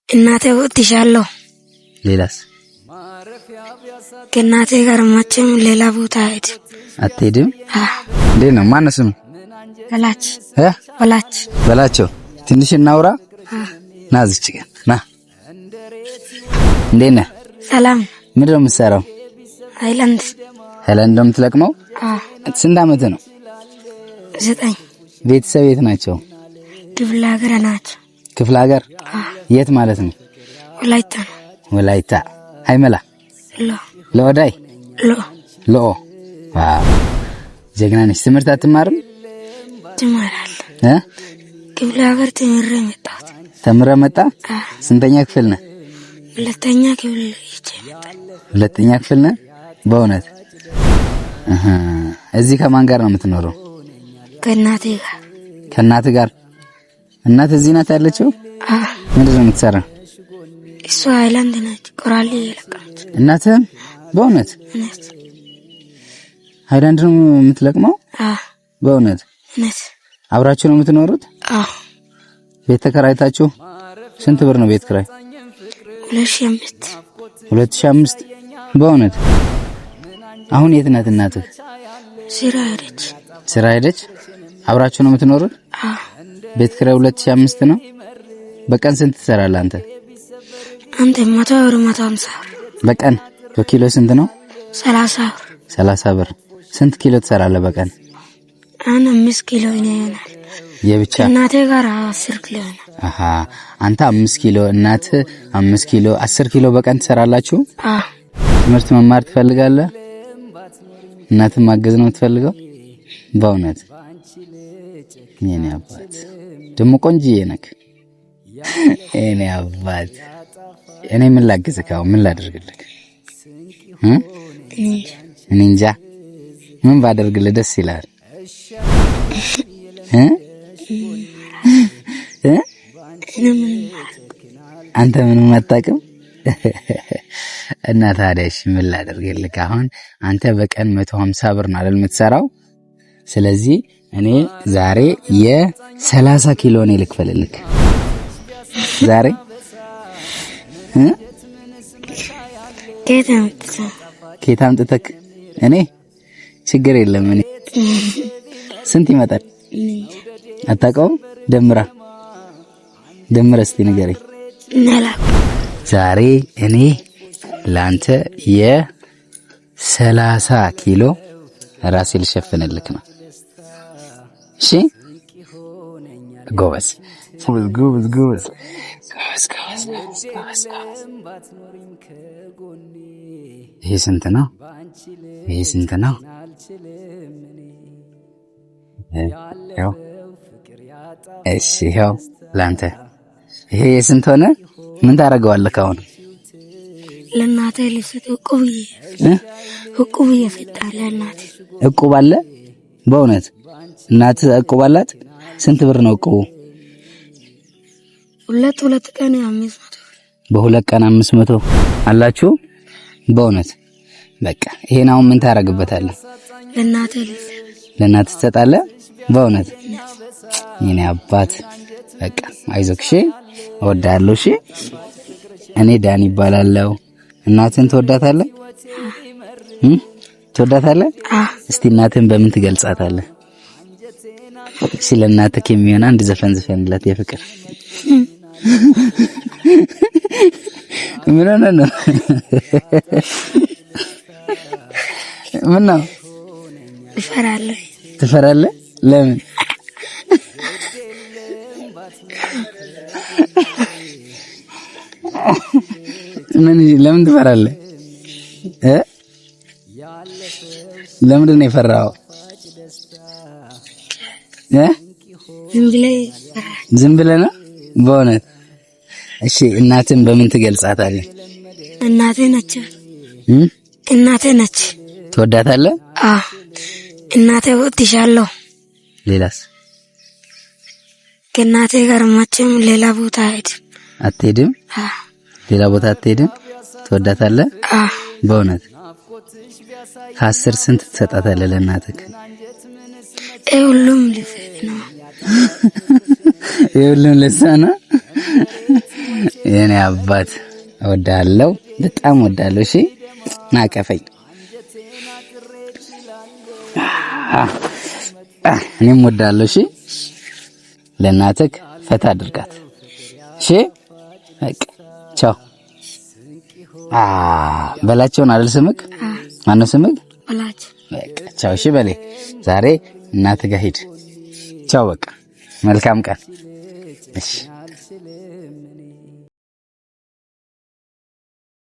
እናቴ ወጥቻለሁ። ሌላስ? ከእናቴ ጋር መቼም ሌላ ቦታ አትሄድም? እንዴት ነው? ማነው ስም? በላች በላቸው። ትንሽ እናውራ። ና እዚች ጋር ና። እንዴት ነህ? ሰላም። ምንድን ነው የምትሰራው? ሃይላንድ ነው የምትለቅመው? ስንት ዓመት ነው? 9። ቤተሰብ የት ናቸው? ክፍለ ሀገር ናቸው። ክፍለ ሀገር? የት ማለት ነው? ወላይታ ነው። ወላይታ። ሃይመላ ለወዳይ ሎ ጀግና ነሽ። ትምህርት አትማርም? ትማራለህ? ክፍለ ሀገር ተምሬ መጣሁ። ተምረህ መጣ? ስንተኛ ክፍል ነህ? ሁለተኛ ክፍል ይጨመጣ። ሁለተኛ ክፍል ነህ? በእውነት እዚህ ከማን ጋር ነው የምትኖረው? ከእናቴ ጋር። ከእናትህ ጋር? እናት እዚህ ናት ያለችው? ምንድን ነው የምትሰራው? እሷ ሃይላንድ ነች። ቆራሌ የለቀመች። እናትህም? በእውነት ሃይላንድ ነው የምትለቅመው? በእውነት አብራችሁ ነው የምትኖሩት? ቤት ተከራይታችሁ? ስንት ብር ነው ቤት ኪራይ? 2005። በእውነት አሁን የት ናት እናትህ? ስራ ሄደች። አብራችሁ ነው የምትኖሩት? ቤት ኪራይ 2005 ነው። በቀን ስንት ትሰራለህ አንተ? 100 ብር 150 ብር በቀን። በኪሎ ስንት ነው? 30 ብር። ስንት ኪሎ ትሰራለህ በቀን? 5 ኪሎ ይሆናል። የብቻ እናቴ ጋር 10 ኪሎ ይሆናል። አንተ 5 ኪሎ፣ እናትህ 5 ኪሎ፣ 10 ኪሎ በቀን ትሰራላችሁ? ትምህርት መማር ትፈልጋለህ? እናትህ ማገዝ ነው የምትፈልገው? በእውነት የኔ አባት ደሞ ቆንጆዬ ነክ። የኔ አባት እኔ ምን ላግዝህ? ምን ላደርግልህ? እኔ እንጃ ምን ባደርግልህ ደስ ይላል? አንተ ምንም አታውቅም? እና ታዲያ እሺ ምን ላደርግልህ? አሁን አንተ በቀን 150 ብር ነው አይደል የምትሰራው? ስለዚህ እኔ ዛሬ የ30 ኪሎ ነው ልክፈልልህ። ዛሬ ከየት አምጥተህ? እኔ ችግር የለም። እኔ ስንት ይመጣል አታውቀውም? ደምራ እስቲ ንገረኝ። ዛሬ እኔ ላንተ የ30 ኪሎ ራሴ ልሸፍንልክ ነው። እሺ ጎበዝ። ይሄ ስንት ነው? እሺ ይኸው ላንተ። ይሄ የስንት ሆነ? ምን ታደርገዋለህ አሁን? ለእናቴ ልሰጥ እቁብ እየፈጣለ እናቴ። እቁብ አለ? በእውነት እናት እቁብ አላት? ስንት ብር ነው እቁቡ? ሁለት ቀን 500 በሁለት ቀን 500 አላችሁ? በእውነት በቃ ይሄን አሁን ምን ታረግበታለህ? ለእናቴ ትሰጣለህ? በእውነት የኔ አባት በቃ አይዞህ። እሺ እወዳለሁ። እሺ እኔ ዳን ይባላለሁ። እናትህን ትወዳታለህ? ትወዳታለህ? እስቲ እናትህን በምን ትገልጻታለህ? ስለ እናትህ የሚሆን አንድ ዘፈን ዝፈንላት የፍቅር። ምን ሆነ ነው? ምን ነው? ትፈራለህ? ለምን? ለምን ትፈራለህ? ለምንድን ነው የፈራኸው? ዝም ብለህ ነው? በእውነት እሺ እናትህን በምን ትገልጻታለህ? እናቴ ነች። ትወዳታለህ? እናቴ ወጥቻለሁ። ሌላስ? ከእናቴ ጋር መቼም ሌላ ቦታ አትሄድም? ሌላ ቦታ አትሄድም? ትወዳታለህ? በእውነት ከ10 ስንት ትሰጣታለህ ለእናትህ? ሁሉም ልሰጥ ነው። ሁሉም ለእሷ ነው? የኔ አባት እወዳለሁ፣ በጣም እወዳለሁ። እሺ ናቀፈኝ። እኔም እወዳለሁ። እሺ ለእናትህ ፈታ አድርጋት። እሺ በቃ ቻው። በላቸውን አይደል ስምክ? ማነው ስምክ? በላቸው። በቃ ቻው። እሺ በሌ ዛሬ እናትህ ጋር ሂድ። ቻው በቃ መልካም ቀን። እሺ